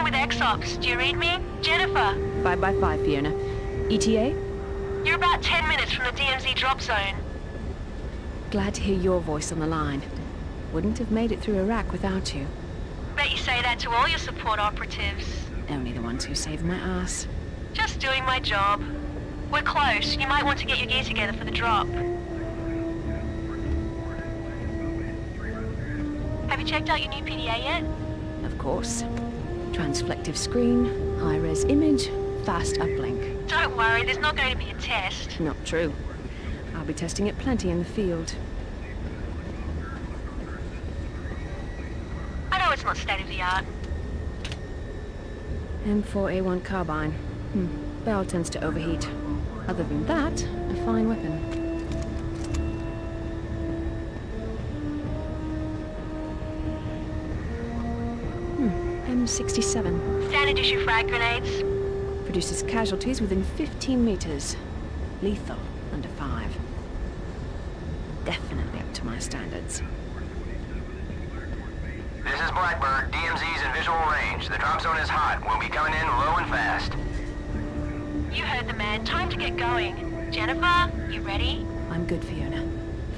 with X-Ops. Do you read me? Jennifer. 5x5, Fiona. ETA? You're about 10 minutes from the DMZ drop zone. Glad to hear your voice on the line. Wouldn't have made it through Iraq without you. Bet you say that to all your support operatives. Only the ones who saved my ass. Just doing my job. We're close. You might want to get your gear together for the drop. Have you checked out your new PDA yet? Of course. Transflective screen, high-res image, fast uplink. Don't worry, there's not going to be a test. Not true. I'll be testing it plenty in the field. I know it's not state-of-the-art. M4A1 carbine. Barrel tends to overheat. Other than that, a fine weapon. M67. Standard issue frag grenades. Produces casualties within 15 meters. Lethal under 5. Definitely up to my standards. This is Blackbird. DMZ's in visual range. The drop zone is hot. We'll be coming in low and fast. You heard the man. Time to get going. Jennifer, you ready? I'm good, Fiona.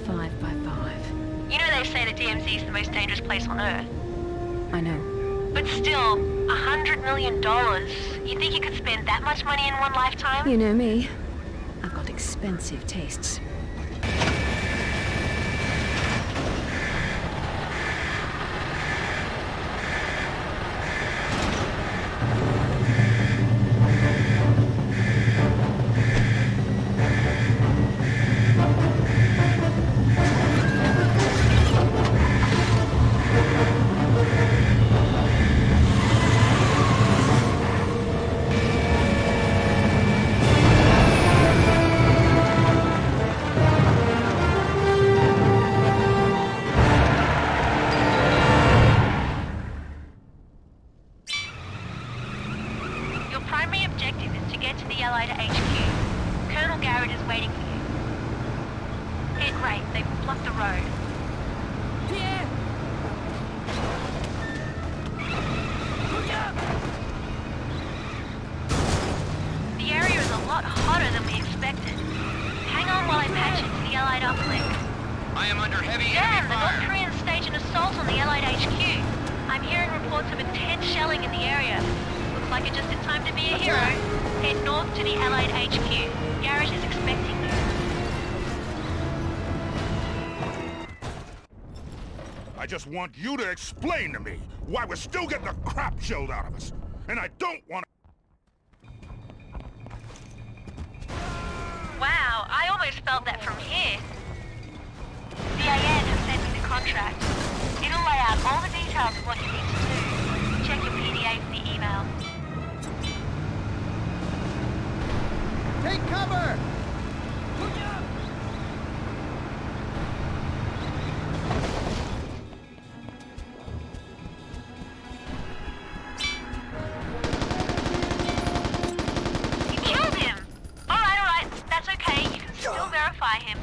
5x5. You know they say the DMZ is the most dangerous place on Earth. I know. But still, $100 million. You think you could spend that much money in one lifetime? You know me. I've got expensive tastes. I just want you to explain to me why we're still getting the crap shelled out of us. And I don't want to... Wow, I almost felt that from here. The AN has sent me the contract. It'll lay out all the details of what you need to do. Check your PDA for the email. Take cover!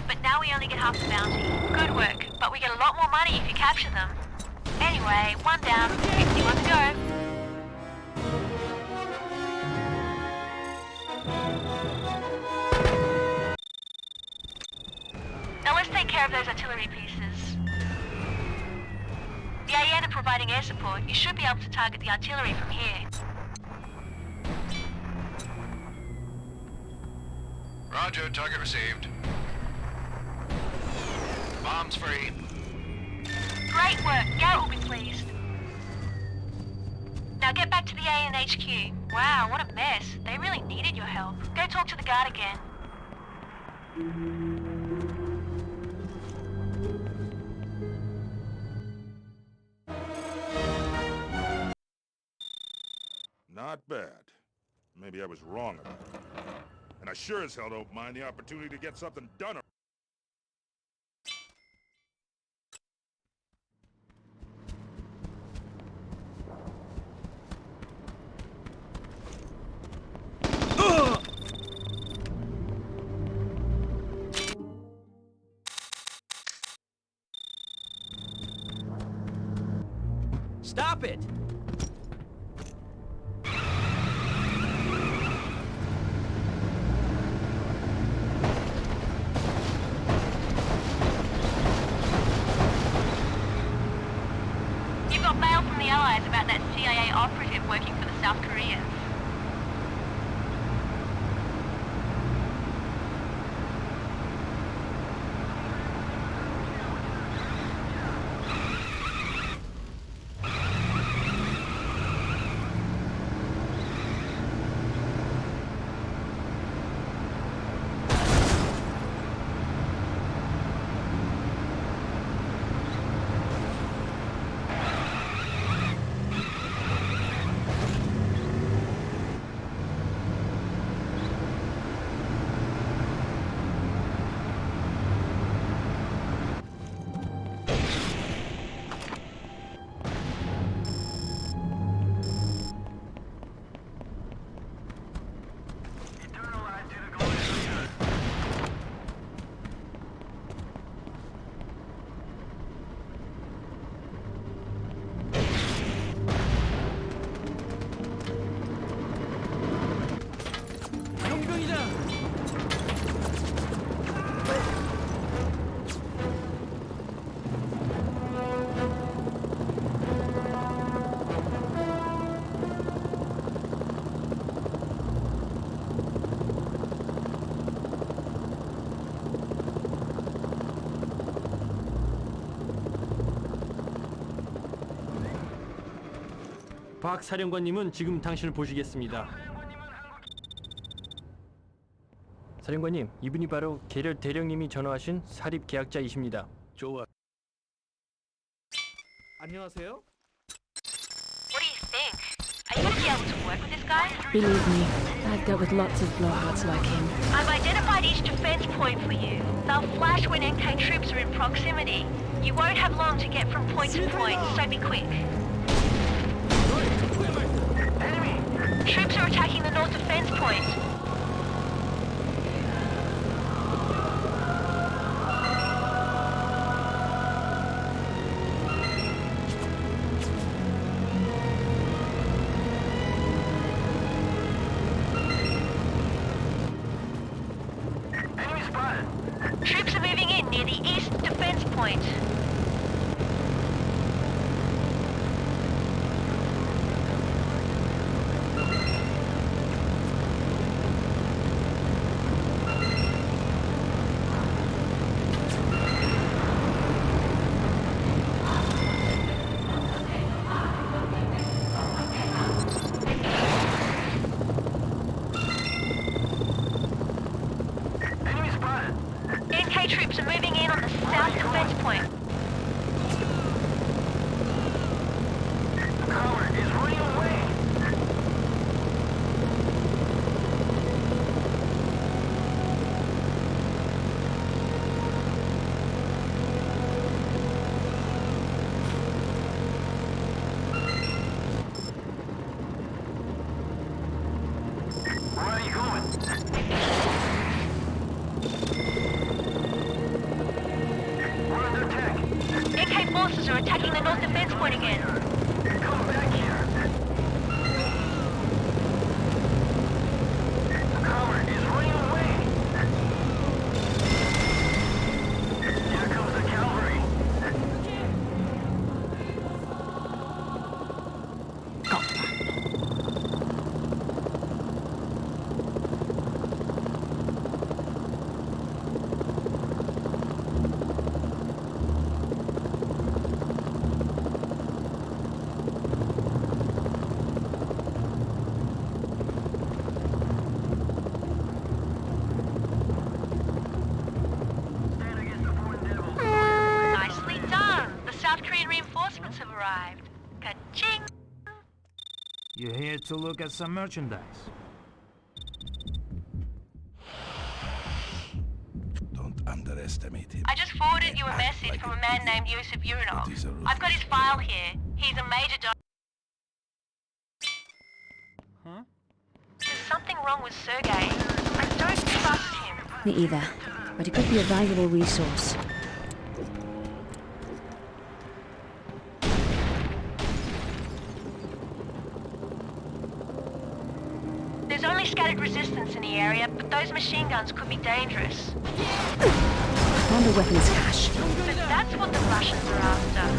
But now we only get half the bounty. Good work, but we get a lot more money if you capture them. Anyway, one down, 51 to go. Now let's take care of those artillery pieces. The AN are providing air support. You should be able to target the artillery from here. Roger, target received. Bombs free. Great work. Garrett will be pleased. Now get back to the AN HQ. Wow, what a mess. They really needed your help. Go talk to the guard again. Not bad. Maybe I was wrong about it. And I sure as hell don't mind the opportunity to get something done. Stop it! got mail from the Allies about that CIA operative working for the South Koreans. 박 사령관님은 지금 당신을 보시겠습니다. 사령관님, 이분이 바로 계렬 대령님이 전화하신 사립 계약자이십니다. 좋아. 안녕하세요. What do you think? Are you going to be able to work with this guy? Believe me, I've dealt with lots of blowhards like him. I've identified each defense point for you. They'll flash when NK troops are in proximity. You won't have long to get from point to point, so be quick. Troops are attacking the north defense point. Enemy spotted. Troops are moving in near the east defense point. Enemy spotted. NK troops are moving in on the south defense point. The collar is running away. Where are you going? We're under attack. NK forces are attacking the north defense point again. Come back here. The collar is running away. Here comes the cavalry. Stand against the born devil. Nicely done. The South Korean reinforcements have arrived. Ka-ching! You're here to look at some merchandise. Don't underestimate him. I just forwarded you a message from a man named Yusuf Uranov. I've got his file here. He's a major There's something wrong with Sergei. I don't trust him. Me either, but he could be a valuable resource. There's only scattered resistance in the area, but those machine guns could be dangerous. Found a weapons cache. But that's what the Russians are after.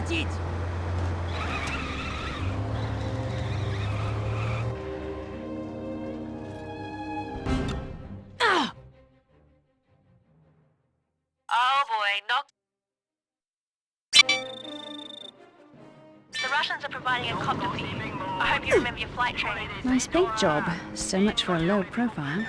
Прекратить! Oh boy, knock. The Russians are providing a copter for you. I hope you remember your flight training. Nice paint job. So much for a low profile.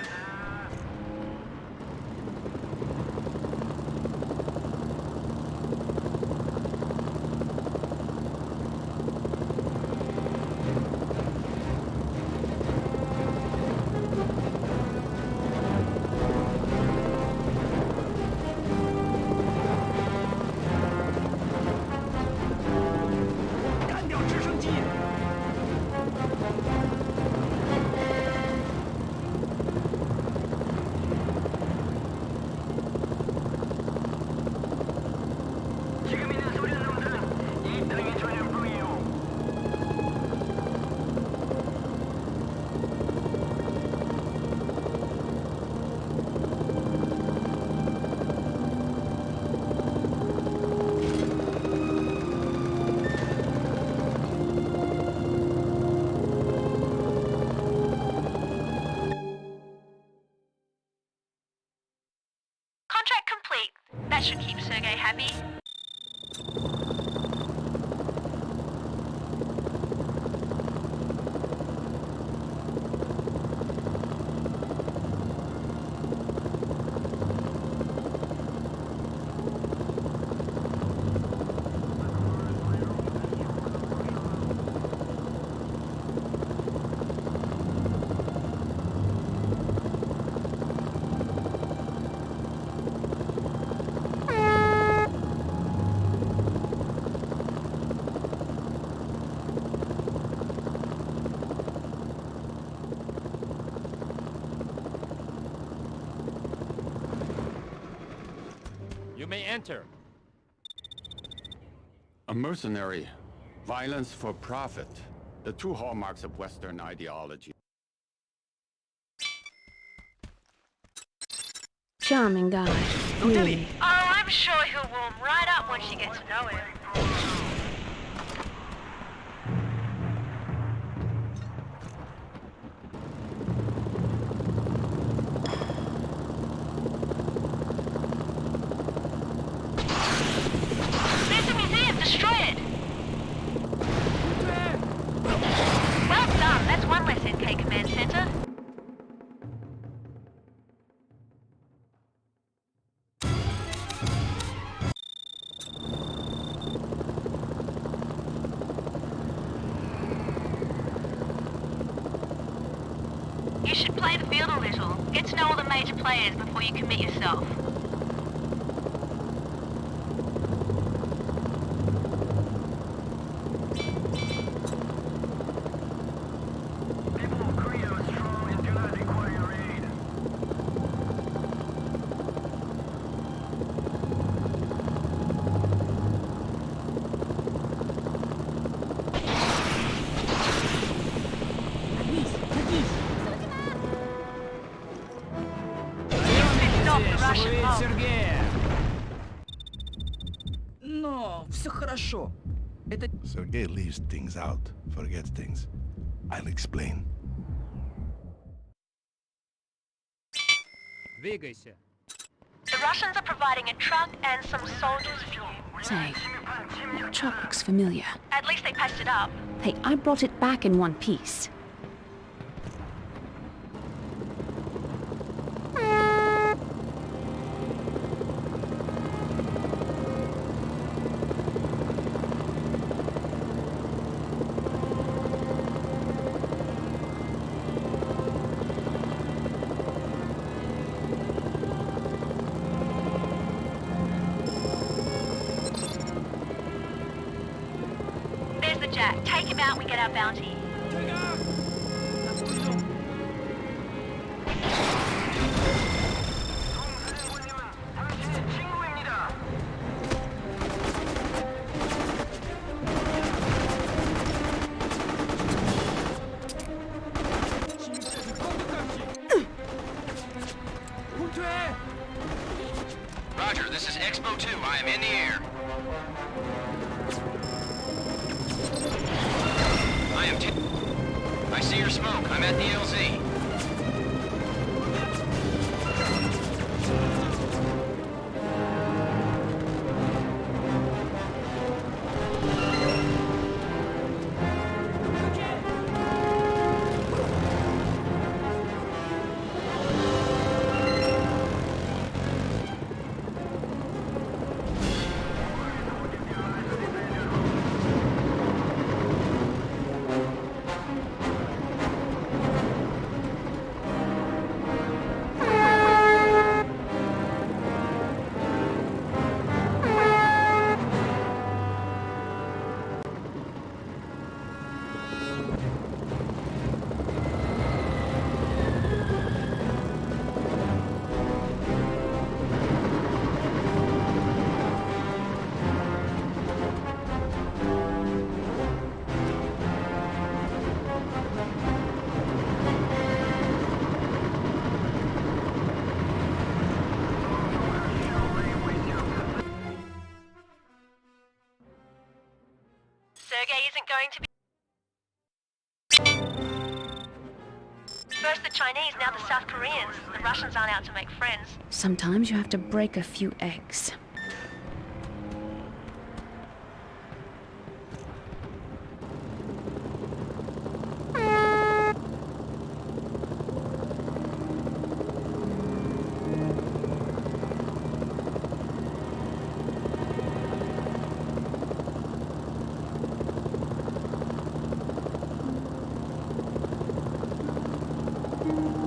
Contract complete. That should keep Sergei happy. You may enter. A mercenary, violence for profit, the two hallmarks of Western ideology. Charming guy. Really. Oh, I'm sure he'll warm right up once you get to know him. There's a museum, destroy it! Well done, that's one less NK Command Center. You should play the field a little. Get to know all the major players before you commit yourself. Stop the Russian mob. Сергея! Но все хорошо. Это Sergei leaves things out, forgets things. I'll explain. Двигайся. The Russians are providing a truck and some soldiers for you. Say, that truck looks familiar. At least they patched it up. Hey, I brought it back in one piece. There's the Jack. Take him out, we get our bounty. Roger, this is Expo 2. I am in the air. am too. I see your smoke. I'm at the LZ. Sergei isn't going to be... First the Chinese, now the South Koreans. The Russians aren't out to make friends. Sometimes you have to break a few eggs.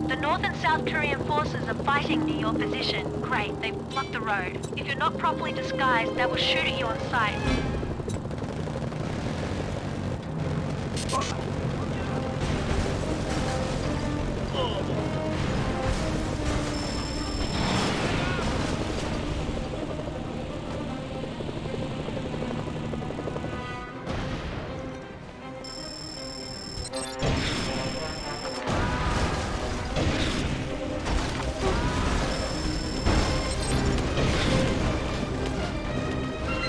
The North and South Korean forces are fighting near your position. Great, they've blocked the road. If you're not properly disguised, they will shoot at you on sight.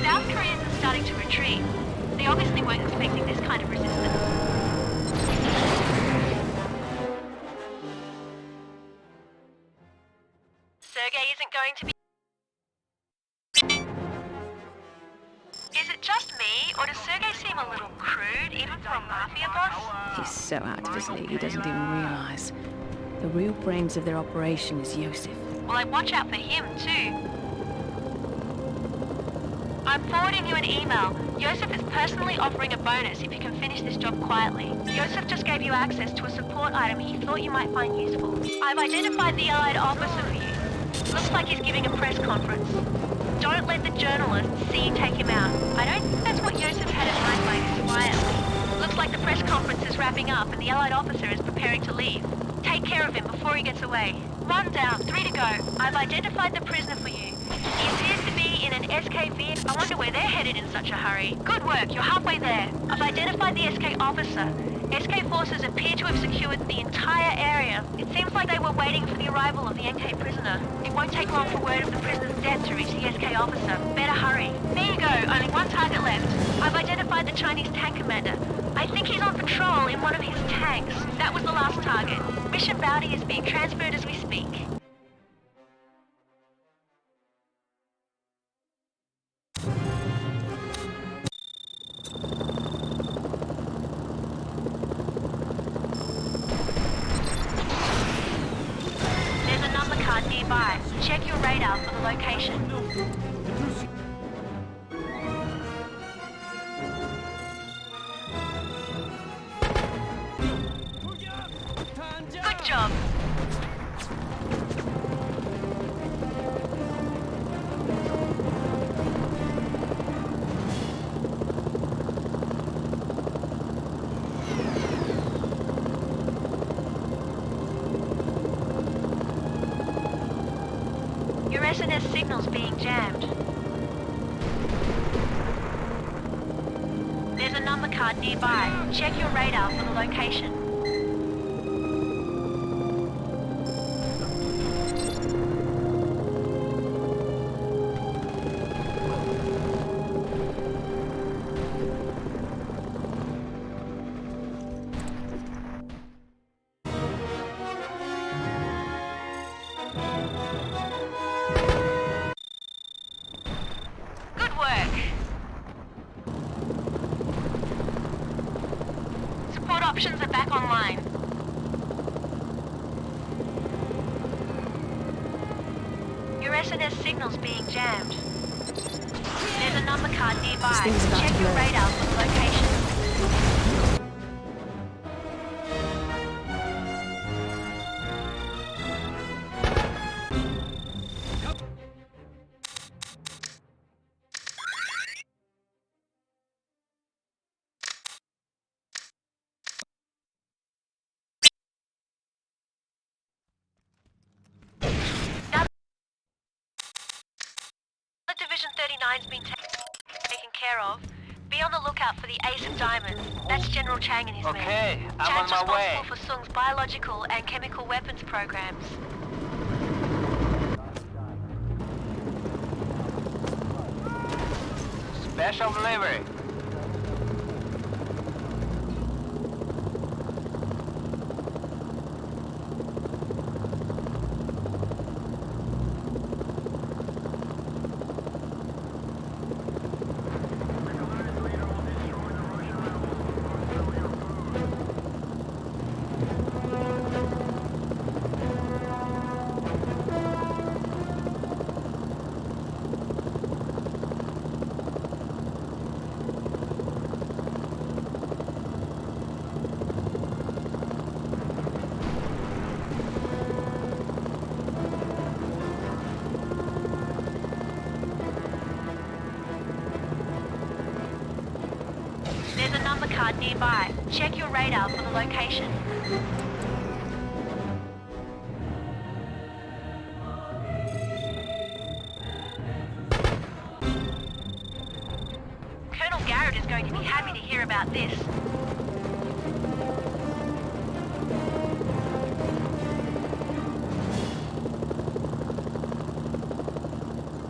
South Koreans are starting to retreat. They obviously weren't expecting this kind of resistance. Sergei isn't going to be... Is it just me, or does Sergei seem a little crude, even for a mafia boss? He's so out of his league he doesn't even realize. The real brains of their operation is Yosef. Well, I watch out for him, too. I'm forwarding you an email. Yosef is personally offering a bonus if you can finish this job quietly. Yosef just gave you access to a support item he thought you might find useful. I've identified the Allied officer for you. Looks like he's giving a press conference. Don't let the journalists see you take him out. I don't think that's what Yosef had in mind by this quietly. Looks like the press conference is wrapping up and the Allied officer is preparing to leave. Take care of him before he gets away. 1 down, 3 to go. I've identified the prisoner for you. He appears to be in an SK vehicle. I wonder where they're headed in such a hurry. Good work, you're halfway there. I've identified the SK officer. SK forces appear to have secured the entire area. It seems like they were waiting for the arrival of the NK prisoner. It won't take long for word of the prisoner's death to reach the SK officer. Better hurry. There you go, only one target left. I've identified the Chinese tank commander. I think he's on patrol in one of his tanks. That was the last target. Mission bounty is being transferred as we speak. There's a number card nearby. Check your radar for the location. Good job. Your SNS signal's being jammed. There's a number card nearby. Check your radar for the location. options are back online. Your SNS signal's being jammed. There's a number card nearby. thing's about Check to your blow. radar for the location. Division 39's been taken care of. Be on the lookout for the Ace of Diamonds. That's General Chang and his men. Okay, I'm Chang's on my way. responsible for Sung's biological and chemical weapons programs. Special delivery. There's a number card nearby. Check your radar for the location. Colonel Garrett is going to be happy to hear about this.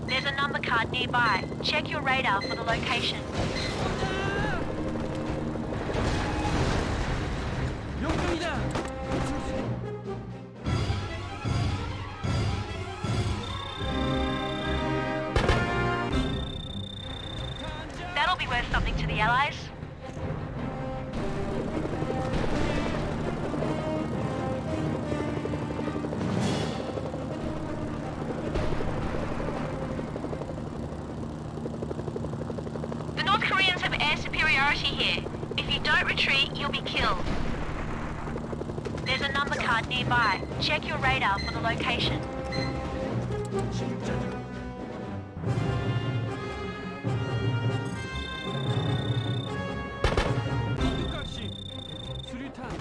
There's a number card nearby. Check your radar for the location. That'll be worth something to the Allies. The North Koreans have air superiority here. If you don't retreat, you'll be killed. There's a number card nearby. Check your radar for the location.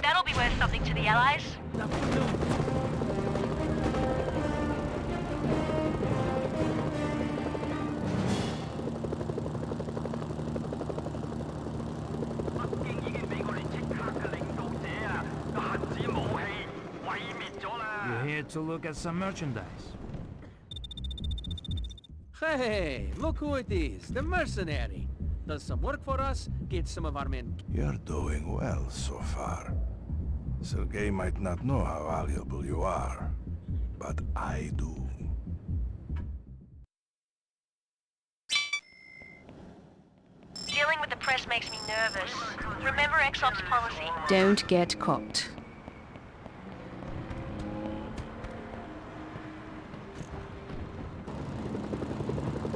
That'll be worth something to the Allies. You're here to look at some merchandise. Hey, look who it is, the mercenary. Does some work for us, get some of our men. You're doing well so far. Sergei might not know how valuable you are, but I do. Dealing with the press makes me nervous. Remember XOP's policy. Don't get caught.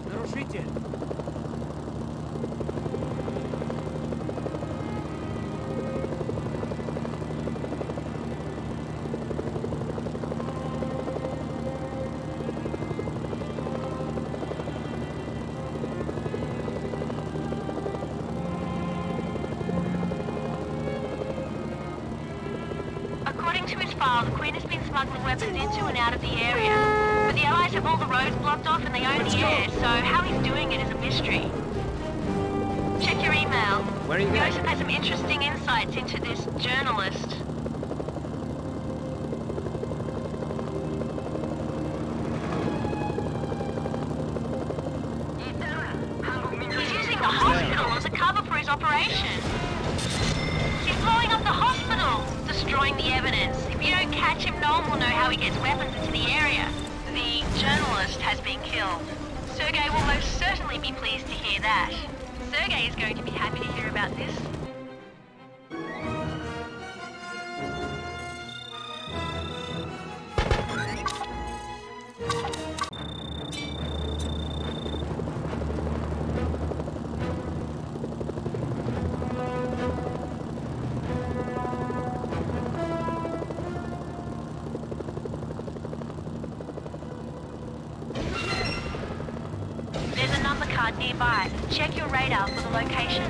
Нарушитель! According to his file, the Queen has been smuggling weapons into and out of the area. But the Allies have all the roads blocked off and they own the air, so how he's doing it is a mystery. Check your email. Where are you going? Joseph has some interesting insights into this journalist. He's using the hospital as a cover for his operation. He's blowing up the hospital, destroying the evidence. If you don't catch him, no one will know how he gets weapons into the area. The journalist has been killed. Sergei will most certainly be pleased to hear that. Sergei is going to be happy to hear about this. card nearby. Check your radar for the location.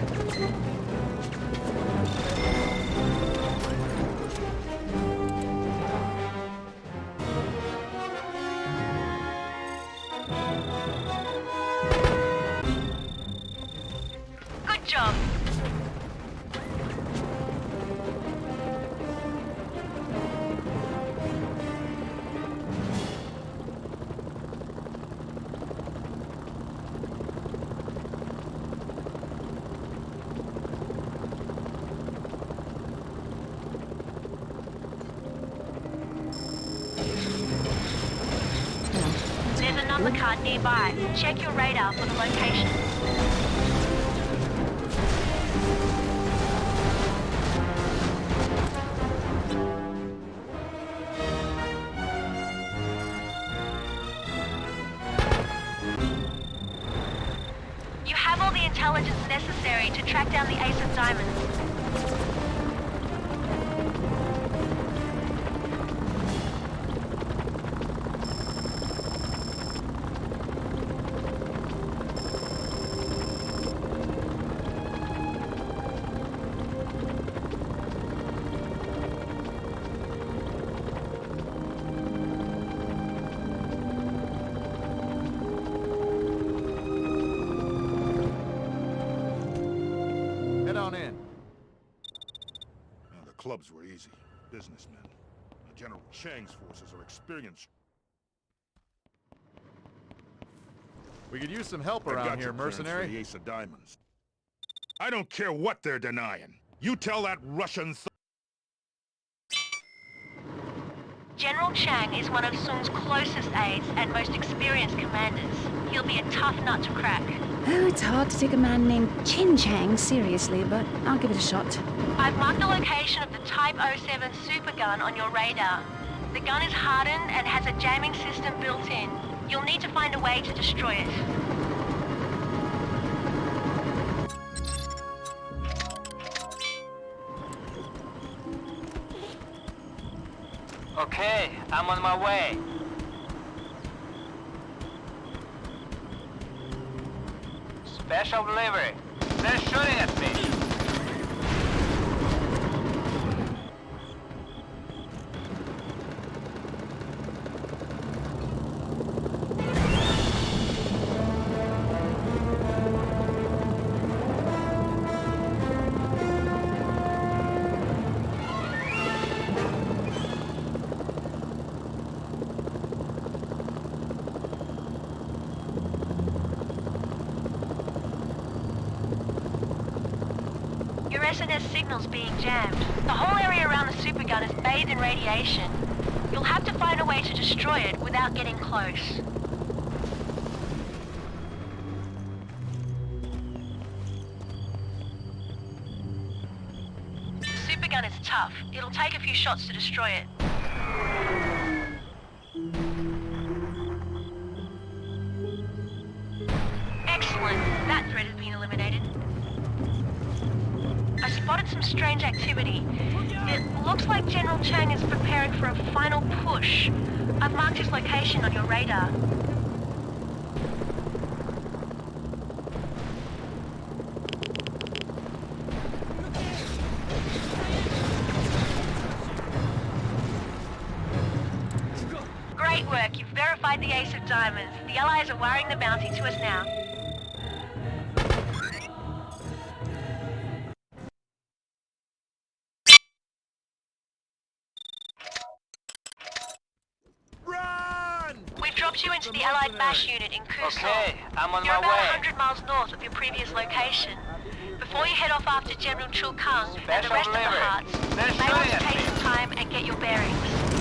Good job. There's a number card nearby. Check your radar for the location. You have all the intelligence necessary to track down the Ace of Diamonds. Head on in. The clubs were easy. Businessmen. General Chang's forces are experienced. We could use some help I've around got here, your clearance for mercenary. the Ace of Diamonds. I don't care what they're denying. You tell that Russian General Chang is one of Sung's closest aides and most experienced commanders. He'll be a tough nut to crack. Oh, it's hard to take a man named Chin Chang seriously, but I'll give it a shot. I've marked the location of the Type 07 supergun on your radar. The gun is hardened and has a jamming system built in. You'll need to find a way to destroy it. Okay, I'm on my way. Special delivery. They're shooting at me. Your SNS signal's being jammed. The whole area around the supergun is bathed in radiation. You'll have to find a way to destroy it without getting close. The supergun is tough. It'll take a few shots to destroy it. Excellent. That threat has been eliminated. I spotted some strange activity. It looks like General Chang is preparing for a final push. I've marked his location on your radar. Great work. You've verified the Ace of Diamonds. The Allies are wiring the bounty to us now. We've dropped you into the Allied MASH unit in Kusol. Okay, I'm on You're my about way. 100 miles north of your previous location. Before you head off after General Chul Kang and the Special rest of the delivery. Hearts, They're you may want to shooting at take me. some time and get your bearings.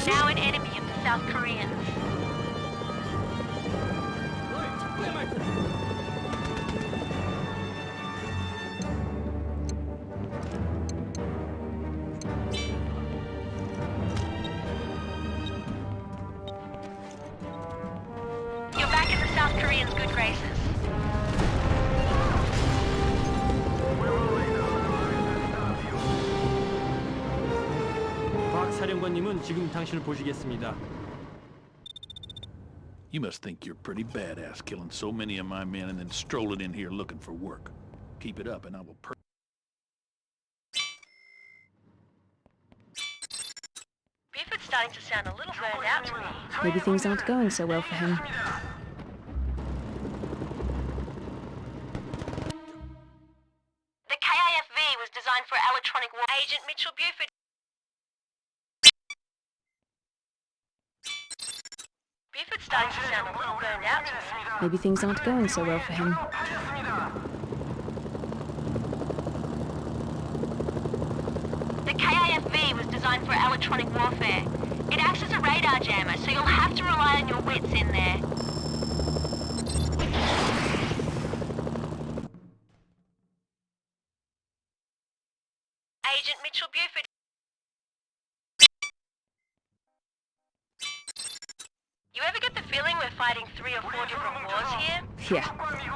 You're now an enemy of the South Koreans. You're back in the South Koreans' good graces. 박 사령관님은 지금 당신을 보시겠습니다. You must think you're pretty badass killing so many of my men and then strolling in here looking for work. Keep it up and I will Buford's starting to sound a little burned out to me. Maybe things aren't going so well for him. The KIFV was designed for electronic war. Agent Mitchell Buford. Buford's starting to sound a little burned out to me. Maybe things aren't going so well for him. The KIFV was designed for electronic warfare. It acts as a radar jammer, so you'll have to rely on your wits in there. Agent Mitchell Buford. You ever get the feeling we're fighting 3 or 4 different wars here? Yeah,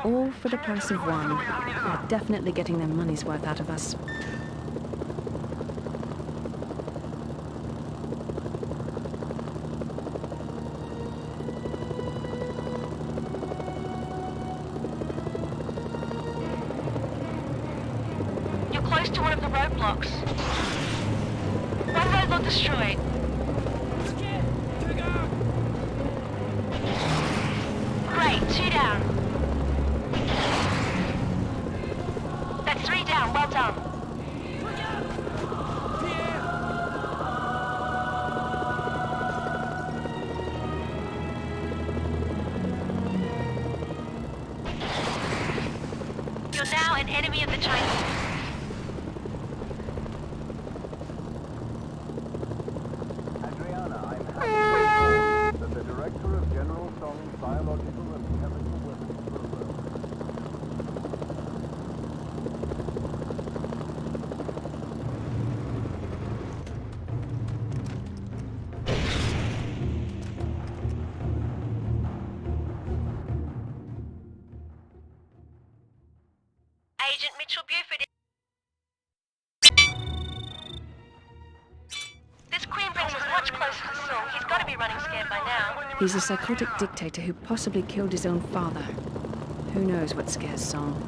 all for the price of one. They're definitely getting their money's worth out of us. You're close to one of the roadblocks. One roadblock destroyed. Great, 2 down. That's 3 down, well done. You're now an enemy of the Chinese. Agent Mitchell Buford. This queen brings us much closer to Seoul. He's got to be running scared by now. He's a psychotic dictator who possibly killed his own father. Who knows what scares Song?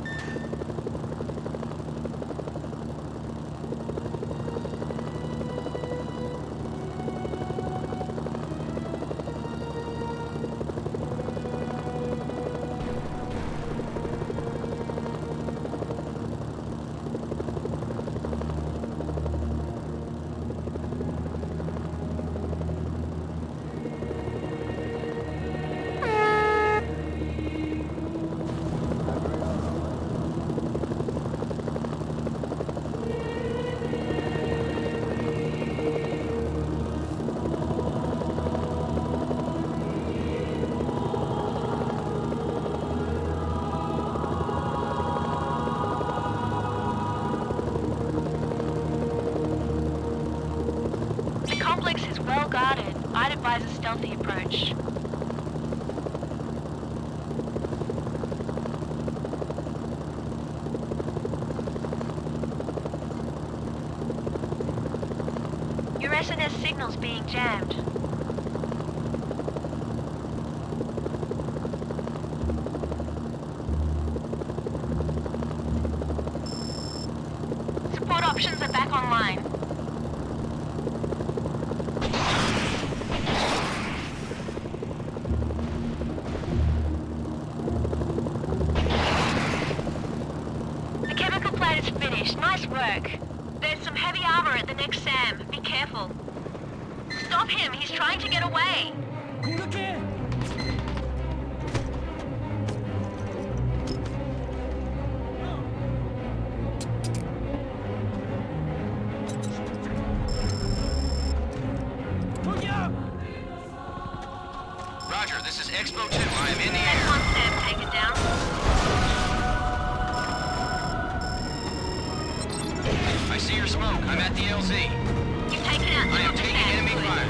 Well guarded. I'd advise a stealthy approach. Your SNS signal's being jammed. Support options are back online. Nice work. There's some heavy armor at the next SAM. Be careful. Stop him. He's trying to get away. DMZ. You've taken out I am two of the taking enemy SAMs. fire.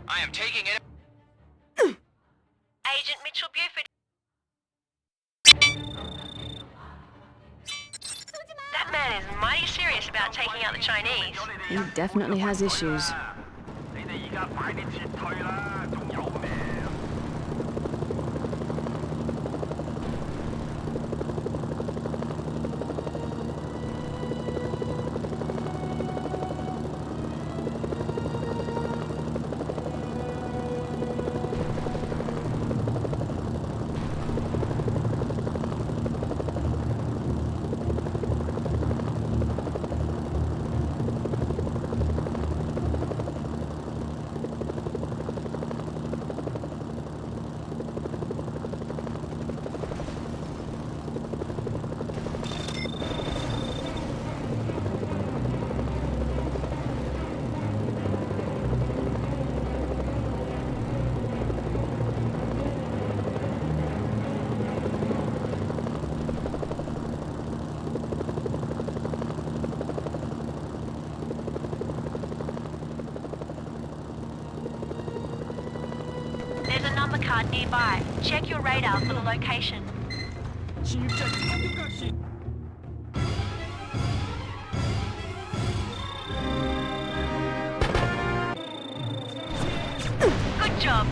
I am taking it. Agent Mitchell Buford. That man is mighty serious about taking out the Chinese. He definitely has issues. There's a number card nearby. Check your radar for the location. Good job.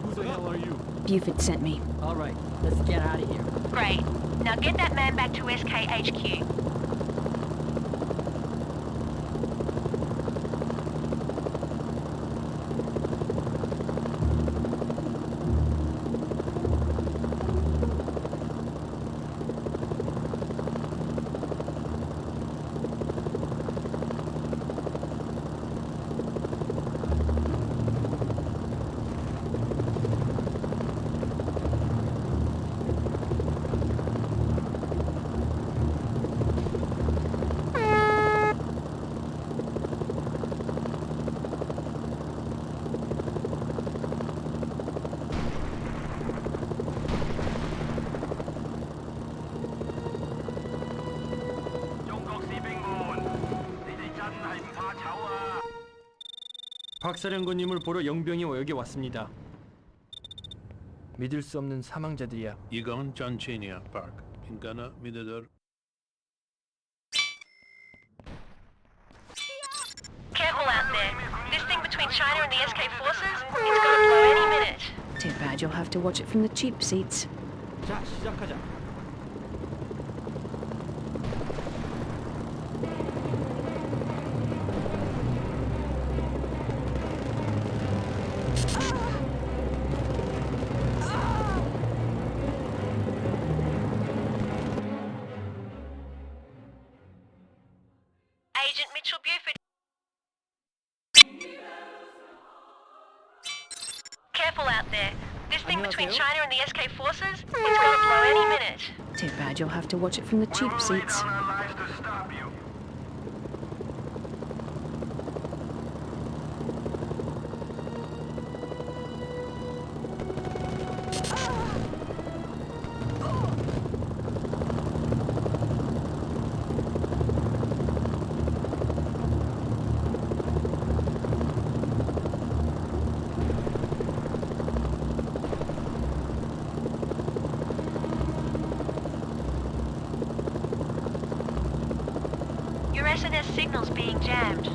Who the hell are you? Buford sent me. All right, let's get out of here. Great. Now get that man back to SKHQ. 박사령관님을 보러 영병이 여기 왔습니다. 믿을 수 없는 사망자들이야. 이건 전체냐, 박. 인간아 믿어들. Careful out there. This thing between China and the SK forces, it's gonna blow any minute. Too bad you'll have to watch it from the cheap seats. 자, 시작하자. Agent Mitchell Buford. Careful out there. This thing between 안녕하세요. China and the SK forces, it's gonna blow any minute. Too bad you'll have to watch it from the cheap seats. Your SNS signal's being jammed.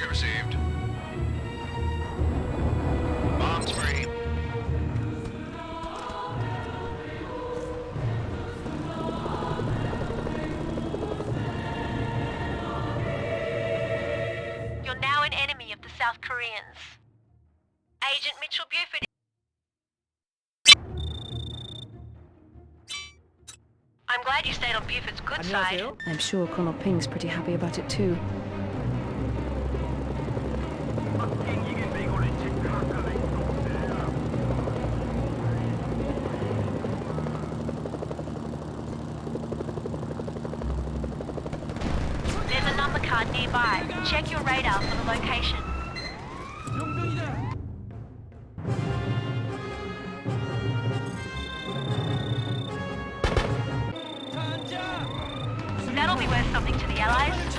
Target received. Bombs free. You're now an enemy of the South Koreans. Agent Mitchell Buford. I'm glad you stayed on Buford's good side. I'm sure Colonel Ping's pretty happy about it too. There's a number card nearby. Check your radar for the location. That'll be worth something to the Allies.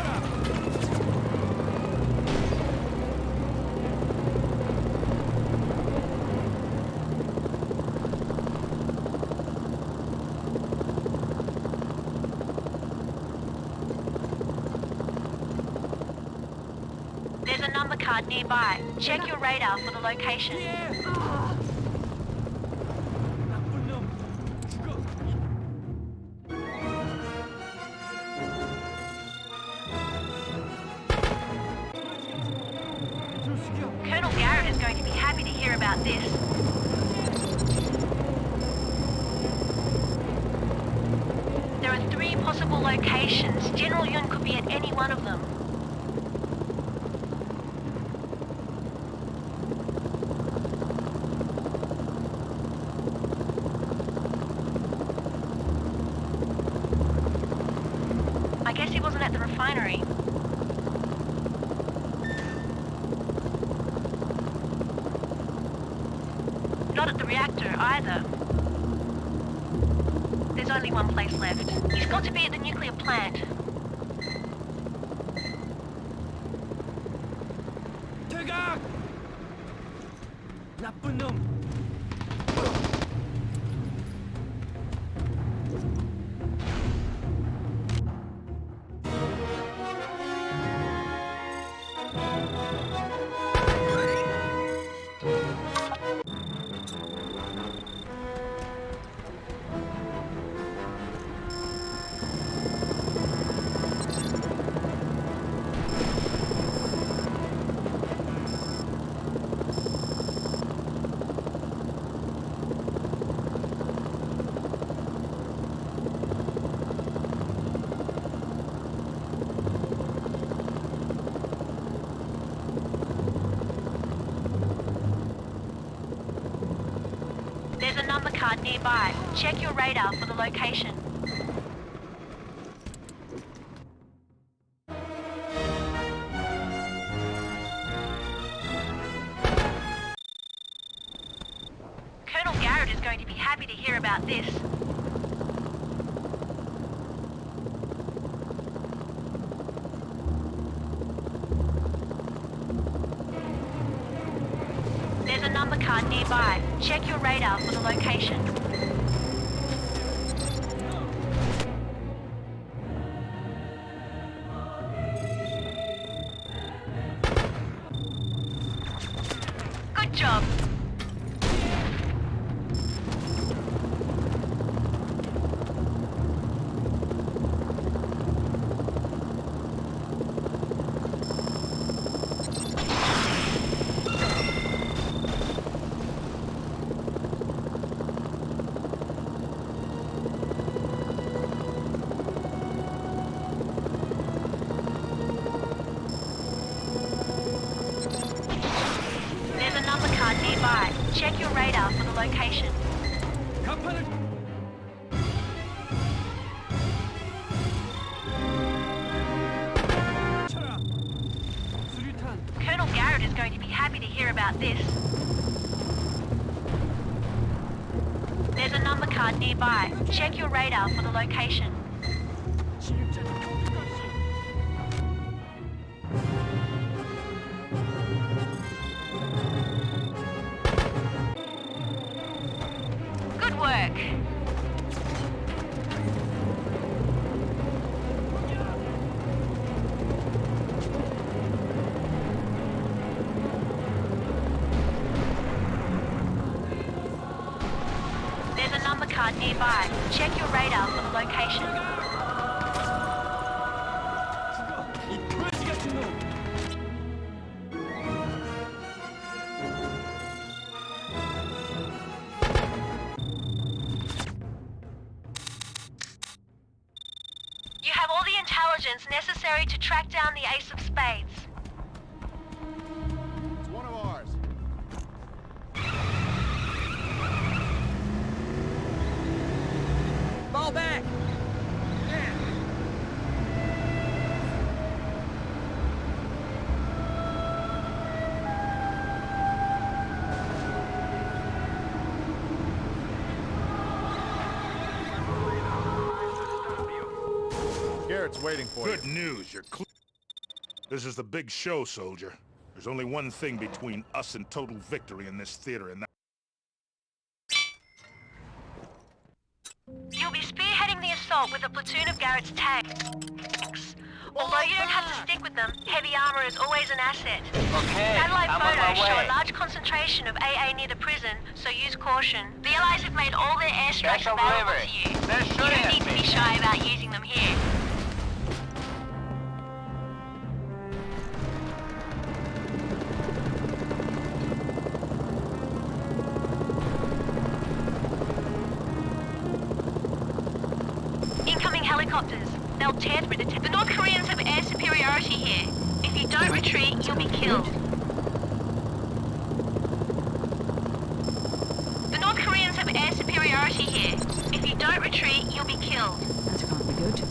There's a number card nearby. Check your radar for the location. Colonel Garrett is going to be happy to hear about this. There are 3 possible locations. General Yun could be at any one of them. I guess he wasn't at the refinery. Not at the reactor either. There's only one place left. He's got to be at the nuclear plant. 나쁜 놈! There's a number card nearby. Check your radar for the location. Colonel Garrett is going to be happy to hear about this. There's a number card nearby. Check your radar for the location. Good job. Nearby. Check your radar for the location. Colonel Garrett is going to be happy to hear about this. There's a number card nearby. Check your radar for the location. Good work. number card nearby. Check your radar for the location. You have all the intelligence necessary to track down the Ace of Spades. It's one of ours. Fall back! Garrett's waiting for Good you. news, you're clear. This is the big show, soldier. There's only one thing between us and total victory in this theater, and that... You'll be spearheading the assault with a platoon of Garrett's tanks. Although you don't have to stick with them, heavy armor is always an asset. Okay, Satellite I'm on my photos show way. a large concentration of AA near the prison, so use caution. The Allies have made all their airstrikes Special available delivery. to you. They're You shooting don't at need to me. be shy about using them here. Incoming helicopters. They'll tear through the... The North Koreans have air superiority here. If you don't retreat, you'll be killed. The North Koreans have air superiority here. If you don't retreat, you'll be killed. That can't be good.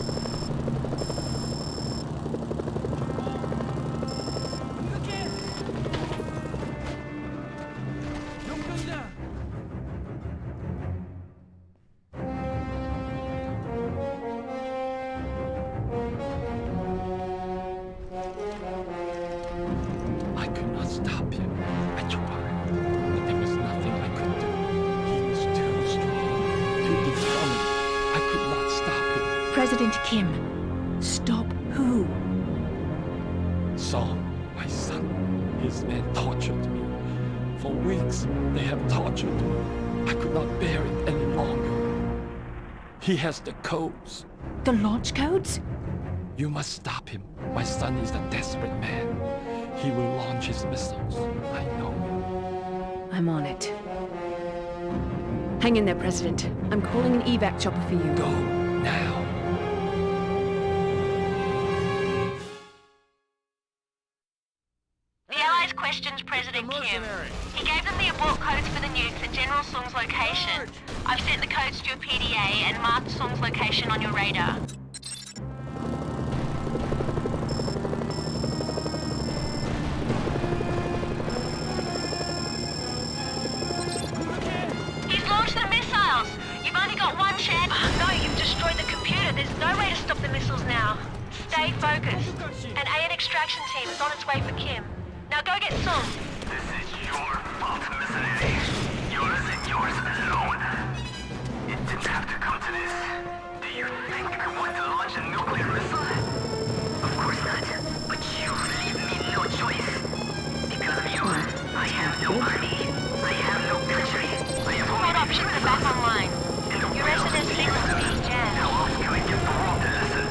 I could not stop him. I tried, but there was nothing I could do. He was too strong, too determined. I could not stop him. President Kim, stop who? Song, my son, his men tortured me. For weeks, they have tortured me. I could not bear it any longer. He has the codes. The launch codes? You must stop him. My son is a desperate man. He will launch his missiles. I know it. I'm on it. Hang in there, President. I'm calling an evac chopper for you. Go now. The Allies questioned President Kim. He gave them the abort codes for the nukes and General Sung's location. I've sent the codes to your PDA and marked Sung's location on your radar. He's launched the missiles! You've only got one chance. No, you've destroyed the computer. There's no way to stop the missiles now. Stay focused. An AN extraction team is on its way for Kim. Now go get Sung. This is your fault, Mercenaries. Yours and yours alone. It didn't have to come to this. Do you think I want to launch a nuclear missile? Of course not. But you leave me no choice. Because of you, I have no army. I have no country. I have Support options are back online. Your resident signals are being jammed. How else can I get the world to listen?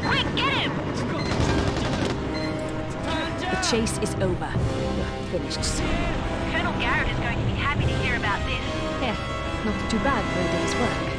Quick, get him! The chase is over. You're finished, son. Colonel Garrett is going to be happy to hear about this. Yeah, not too bad for a day's work.